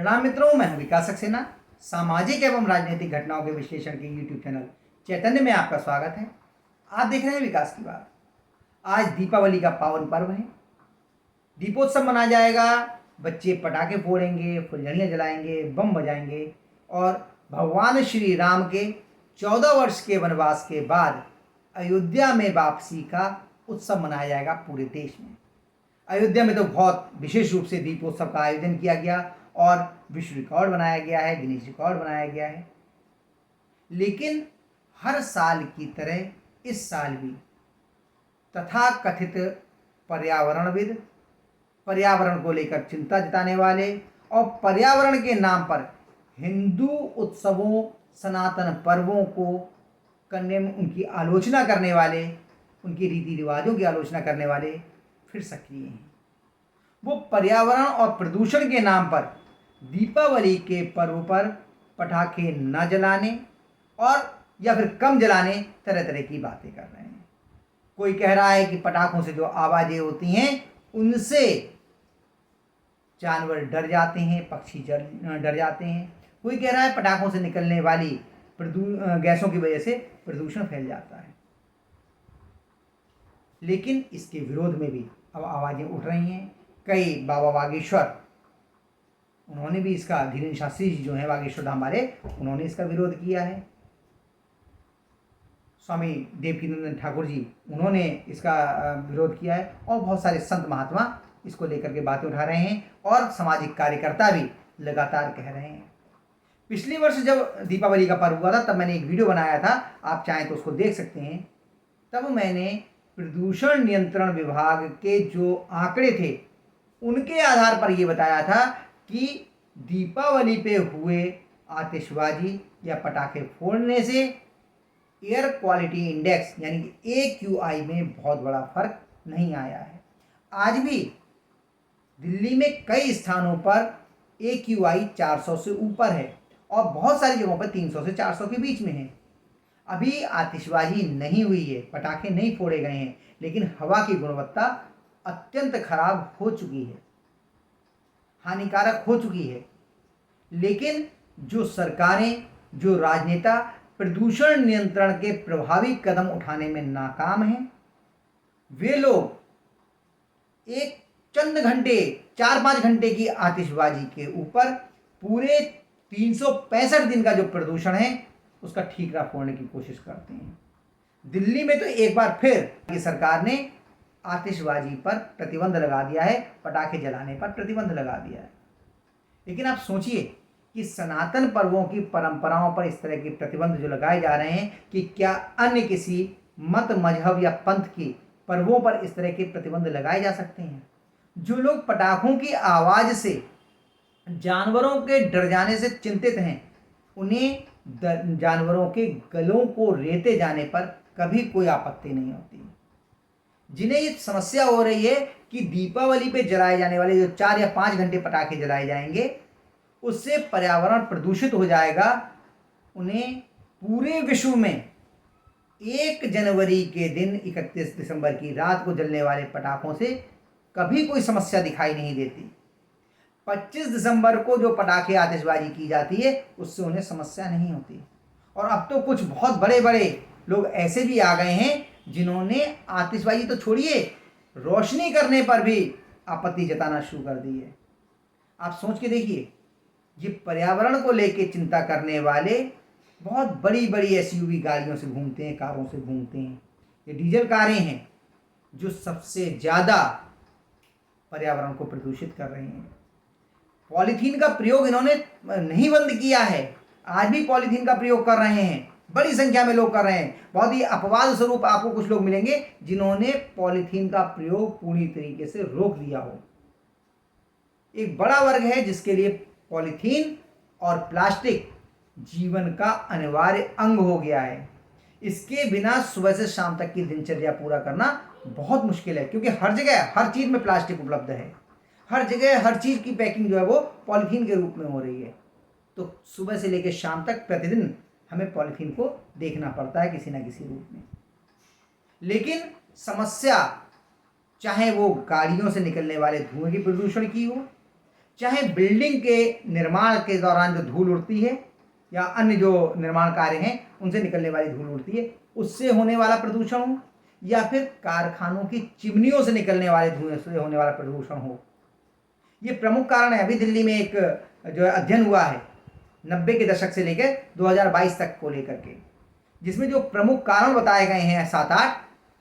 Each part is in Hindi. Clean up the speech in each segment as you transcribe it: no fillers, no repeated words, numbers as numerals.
प्रणाम मित्रों, मैं हूं विकास सक्सेना। सामाजिक एवं राजनीतिक घटनाओं के विश्लेषण के यूट्यूब चैनल चैतन्य में आपका स्वागत है। आप देख रहे हैं विकास की बात। आज दीपावली का पावन पर्व है। दीपोत्सव मनाया जाएगा, बच्चे पटाखे फोड़ेंगे, फुलझड़ियाँ जलाएंगे, बम बजाएंगे और भगवान श्री राम के 14 वर्ष के वनवास के बाद अयोध्या में वापसी का उत्सव मनाया जाएगा पूरे देश में। अयोध्या में तो बहुत विशेष रूप से दीपोत्सव का आयोजन किया गया और विश्व रिकॉर्ड बनाया गया है, गिनीज रिकॉर्ड बनाया गया है। लेकिन हर साल की तरह इस साल भी तथाकथित पर्यावरणविद, पर्यावरण को लेकर चिंता जताने वाले और पर्यावरण के नाम पर हिंदू उत्सवों, सनातन पर्वों को करने में उनकी आलोचना करने वाले, उनकी रीति रिवाजों की आलोचना करने वाले फिर सक्रिय हैं। वो पर्यावरण और प्रदूषण के नाम पर दीपावली के पर्व पर पटाखे न जलाने और या फिर कम जलाने तरह तरह की बातें कर रहे हैं। कोई कह रहा है कि पटाखों से जो आवाज़ें होती हैं उनसे जानवर डर जाते हैं, पक्षी डर जाते हैं। कोई कह रहा है पटाखों से निकलने वाली गैसों की वजह से प्रदूषण फैल जाता है। लेकिन इसके विरोध में भी अब आवाज़ें उठ रही हैं। कई बाबा बागेश्वर, उन्होंने भी इसका, धीरेन्द्र शास्त्री जी जो हैं बागेश्वर धाम वाले, उन्होंने इसका विरोध किया है। स्वामी देवकीनंदन ठाकुर जी, उन्होंने इसका विरोध किया है और बहुत सारे संत महात्मा इसको लेकर के बातें उठा रहे हैं और सामाजिक कार्यकर्ता भी लगातार कह रहे हैं। पिछले वर्ष जब दीपावली का पर्व हुआ था तब मैंने एक वीडियो बनाया था, आप चाहें तो उसको देख सकते हैं। तब मैंने प्रदूषण नियंत्रण विभाग के जो आंकड़े थे उनके आधार पर ये बताया था कि दीपावली पे हुए आतिशबाजी या पटाखे फोड़ने से एयर क्वालिटी इंडेक्स यानी कि AQI में बहुत बड़ा फर्क नहीं आया है। आज भी दिल्ली में कई स्थानों पर AQI 400 से ऊपर है और बहुत सारी जगहों पर 300 से 400 के बीच में है। अभी आतिशबाजी नहीं हुई है, पटाखे नहीं फोड़े गए हैं, लेकिन हवा की गुणवत्ता अत्यंत खराब हो चुकी है, हानिकारक हो चुकी है। लेकिन जो सरकारें, जो राजनेता प्रदूषण नियंत्रण के प्रभावी कदम उठाने में नाकाम हैं, वे लोग एक चंद घंटे, 4-5 घंटे की आतिशबाजी के ऊपर पूरे 365 दिन का जो प्रदूषण है उसका ठीकरा फोड़ने की कोशिश करते हैं। दिल्ली में तो एक बार फिर ये सरकार ने आतिशबाजी पर प्रतिबंध लगा दिया है, पटाखे जलाने पर प्रतिबंध लगा दिया है। लेकिन आप सोचिए कि सनातन पर्वों की परंपराओं पर इस तरह के प्रतिबंध जो लगाए जा रहे हैं, कि क्या अन्य किसी मत, मजहब या पंथ की पर्वों पर इस तरह के प्रतिबंध लगाए जा सकते हैं? जो लोग पटाखों की आवाज़ से जानवरों के डर जाने से चिंतित हैं, उन्हें जानवरों के गलों को रेते जाने पर कभी कोई आपत्ति नहीं होती। जिन्हें ये समस्या हो रही है कि दीपावली पे जलाए जाने वाले जो 4 या 5 घंटे पटाखे जलाए जाएंगे उससे पर्यावरण प्रदूषित हो जाएगा, उन्हें पूरे विश्व में 1 जनवरी के दिन 31 दिसंबर की रात को जलने वाले पटाखों से कभी कोई समस्या दिखाई नहीं देती। 25 दिसंबर को जो पटाखे आतिशबाजी की जाती है उससे उन्हें समस्या नहीं होती। और अब तो कुछ बहुत बड़े बड़े लोग ऐसे भी आ गए हैं जिन्होंने आतिशबाजी तो छोड़िए, रोशनी करने पर भी आपत्ति जताना शुरू कर दी है। आप सोच के देखिए, ये पर्यावरण को लेकर चिंता करने वाले बहुत बड़ी बड़ी SUV गाड़ियों से घूमते हैं, कारों से घूमते हैं। ये डीजल कारें हैं जो सबसे ज़्यादा पर्यावरण को प्रदूषित कर रही हैं। पॉलीथीन का प्रयोग इन्होंने नहीं बंद किया है, आज भी पॉलीथीन का प्रयोग कर रहे हैं, बड़ी संख्या में लोग कर रहे हैं। बहुत ही अपवाद स्वरूप आपको कुछ लोग मिलेंगे जिन्होंने पॉलीथीन का प्रयोग पूरी तरीके से रोक दिया हो। एक बड़ा वर्ग है जिसके लिए पॉलीथीन और प्लास्टिक जीवन का अनिवार्य अंग हो गया है। इसके बिना सुबह से शाम तक की दिनचर्या पूरा करना बहुत मुश्किल है, क्योंकि हर जगह हर चीज़ में प्लास्टिक उपलब्ध है। हर जगह हर चीज़ की पैकिंग जो है वो पॉलीथीन के रूप में हो रही है। तो सुबह से लेकर शाम तक प्रतिदिन हमें पॉलीथीन को देखना पड़ता है किसी ना किसी रूप में। लेकिन समस्या चाहे वो गाड़ियों से निकलने वाले धुएं की प्रदूषण की हो, चाहे बिल्डिंग के निर्माण के दौरान जो धूल उड़ती है या अन्य जो निर्माण कार्य हैं उनसे निकलने वाली धूल उड़ती है, उससे होने वाला प्रदूषण हो, या फिर कारखानों की चिमनियों से निकलने वाले धुएं से होने वाला प्रदूषण हो, ये प्रमुख कारण है। अभी दिल्ली में एक जो है अध्ययन हुआ है 90 के दशक से लेकर 2022 तक को लेकर के, जिसमें जो प्रमुख कारण बताए गए हैं 7-8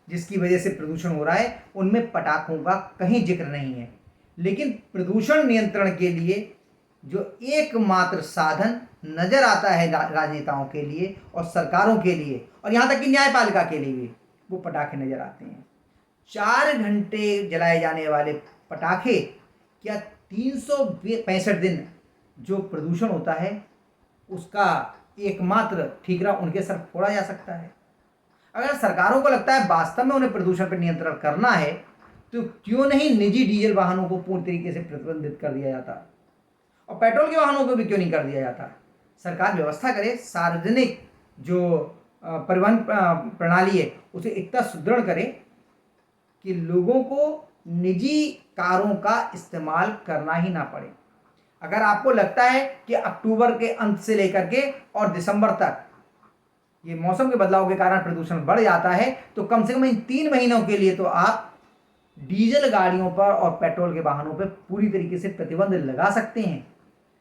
जिसकी वजह से प्रदूषण हो रहा है, उनमें पटाखों का कहीं जिक्र नहीं है। लेकिन प्रदूषण नियंत्रण के लिए जो एकमात्र साधन नजर आता है राजनेताओं के लिए और सरकारों के लिए और यहाँ तक कि न्यायपालिका के लिए भी, वो पटाखे नजर आते हैं। 4 घंटे जलाए जाने वाले पटाखे क्या 365 दिन जो प्रदूषण होता है उसका एकमात्र ठीकरा उनके सर फोड़ा जा सकता है। अगर सरकारों को लगता है वास्तव में उन्हें प्रदूषण पर नियंत्रण करना है, तो क्यों नहीं निजी डीजल वाहनों को पूर्ण तरीके से प्रतिबंधित कर दिया जाता और पेट्रोल के वाहनों को भी क्यों नहीं कर दिया जाता। सरकार व्यवस्था करे, सार्वजनिक जो परिवहन प्रणाली है उसे इतना सुदृढ़ करे कि लोगों को निजी कारों का इस्तेमाल करना ही ना पड़े। अगर आपको लगता है कि अक्टूबर के अंत से लेकर के और दिसंबर तक ये मौसम के बदलाव के कारण प्रदूषण बढ़ जाता है, तो कम से कम इन 3 महीनों के लिए तो आप डीजल गाड़ियों पर और पेट्रोल के वाहनों पर पूरी तरीके से प्रतिबंध लगा सकते हैं।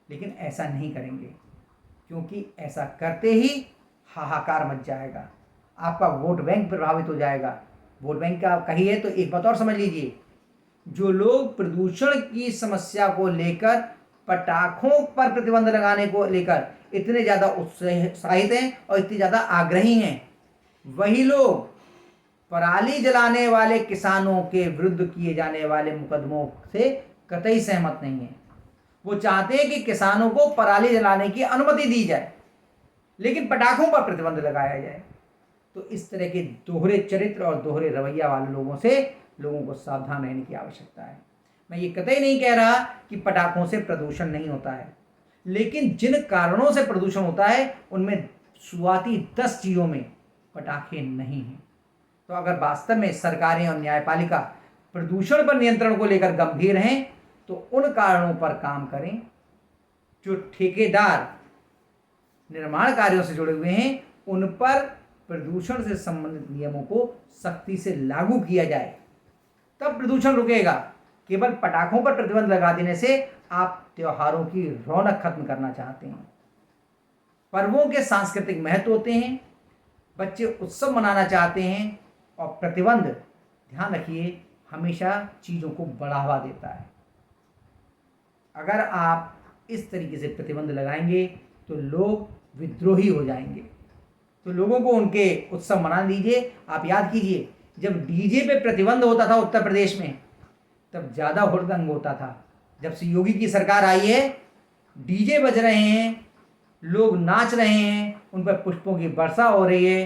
लेकिन ऐसा नहीं करेंगे, क्योंकि ऐसा करते ही हाहाकार मच जाएगा, आपका वोट बैंक प्रभावित हो जाएगा। वोट बैंक का कहिए तो एक बात और समझ लीजिए, जो लोग प्रदूषण की समस्या को लेकर पटाखों पर प्रतिबंध लगाने को लेकर इतने ज़्यादा उत्साहित हैं और इतने ज़्यादा आग्रही हैं, वही लोग पराली जलाने वाले किसानों के विरुद्ध किए जाने वाले मुकदमों से कतई सहमत नहीं है। वो चाहते हैं कि किसानों को पराली जलाने की अनुमति दी जाए, लेकिन पटाखों पर प्रतिबंध लगाया जाए। तो इस तरह के दोहरे चरित्र और दोहरे रवैया वाले लोगों से लोगों को सावधान रहने की आवश्यकता है। मैं ये कतई नहीं कह रहा कि पटाखों से प्रदूषण नहीं होता है, लेकिन जिन कारणों से प्रदूषण होता है उनमें शुरुआती 10 चीज़ों में पटाखे नहीं हैं। तो अगर वास्तव में सरकारें और न्यायपालिका प्रदूषण पर नियंत्रण को लेकर गंभीर हैं, तो उन कारणों पर काम करें। जो ठेकेदार निर्माण कार्यों से जुड़े हुए हैं उन पर प्रदूषण से संबंधित नियमों को सख्ती से लागू किया जाए, तब प्रदूषण रुकेगा। केवल पटाखों पर प्रतिबंध लगा देने से आप त्योहारों की रौनक खत्म करना चाहते हैं। पर्वों के सांस्कृतिक महत्व होते हैं, बच्चे उत्सव मनाना चाहते हैं, और प्रतिबंध, ध्यान रखिए, हमेशा चीज़ों को बढ़ावा देता है। अगर आप इस तरीके से प्रतिबंध लगाएंगे तो लोग विद्रोही हो जाएंगे। तो लोगों को उनके उत्सव मना दीजिए। आप याद कीजिए, जब डीजे पे प्रतिबंध होता था उत्तर प्रदेश में, तब ज़्यादा हुड़दंग होता था। जब से योगी की सरकार आई है, डीजे बज रहे हैं, लोग नाच रहे हैं, उन पर पुष्पों की वर्षा हो रही है,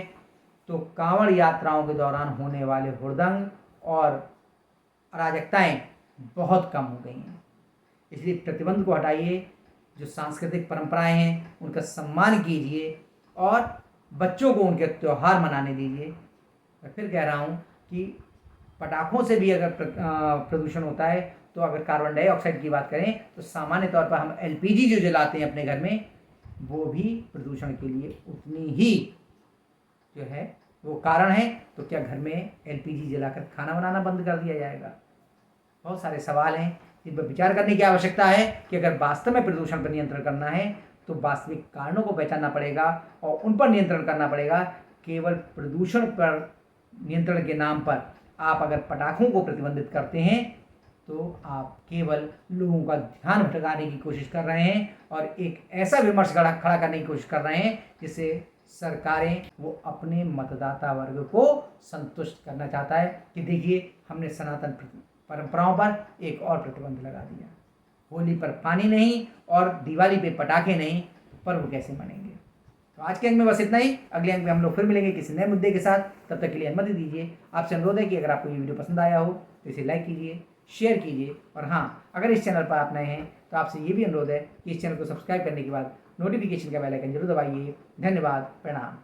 तो कांवड़ यात्राओं के दौरान होने वाले हुड़दंग और अराजकताएं बहुत कम हो गई हैं। इसलिए प्रतिबंध को हटाइए, जो सांस्कृतिक परंपराएं हैं उनका सम्मान कीजिए और बच्चों को उनके त्यौहार मनाने दीजिए। मैं फिर कह रहा हूँ कि पटाखों से भी अगर प्रदूषण होता है, तो अगर कार्बन डाइऑक्साइड की बात करें तो सामान्य तौर पर हम एलपीजी जो जलाते हैं अपने घर में, वो भी प्रदूषण के लिए उतनी ही जो है वो कारण है। तो क्या घर में एलपीजी जलाकर खाना बनाना बंद कर दिया जाएगा? बहुत सारे सवाल हैं जिन पर विचार करने की आवश्यकता है कि अगर वास्तव में प्रदूषण पर नियंत्रण करना है तो वास्तविक कारणों को पहचानना पड़ेगा और उन पर नियंत्रण करना पड़ेगा। केवल प्रदूषण पर नियंत्रण के नाम पर आप अगर पटाखों को प्रतिबंधित करते हैं तो आप केवल लोगों का ध्यान भटकाने की कोशिश कर रहे हैं और एक ऐसा विमर्श खड़ा करने की कोशिश कर रहे हैं जिससे सरकारें वो अपने मतदाता वर्ग को संतुष्ट करना चाहता है कि देखिए हमने सनातन परंपराओं पर एक और प्रतिबंध लगा दिया। होली पर पानी नहीं और दिवाली पे पटाखे नहीं, पर्व कैसे मनेंगे? तो आज के अंक में बस इतना ही। अगले अंक में हम लोग फिर मिलेंगे किसी नए मुद्दे के साथ। तब तक के लिए अनुमति दीजिए। आपसे अनुरोध है कि अगर आपको ये वीडियो पसंद आया हो तो इसे लाइक कीजिए, शेयर कीजिए, और हाँ, अगर इस चैनल पर आप नए हैं तो आपसे ये भी अनुरोध है कि इस चैनल को सब्सक्राइब करने के बाद नोटिफिकेशन का बेल आइकन जरूर दबाइए। धन्यवाद, प्रणाम।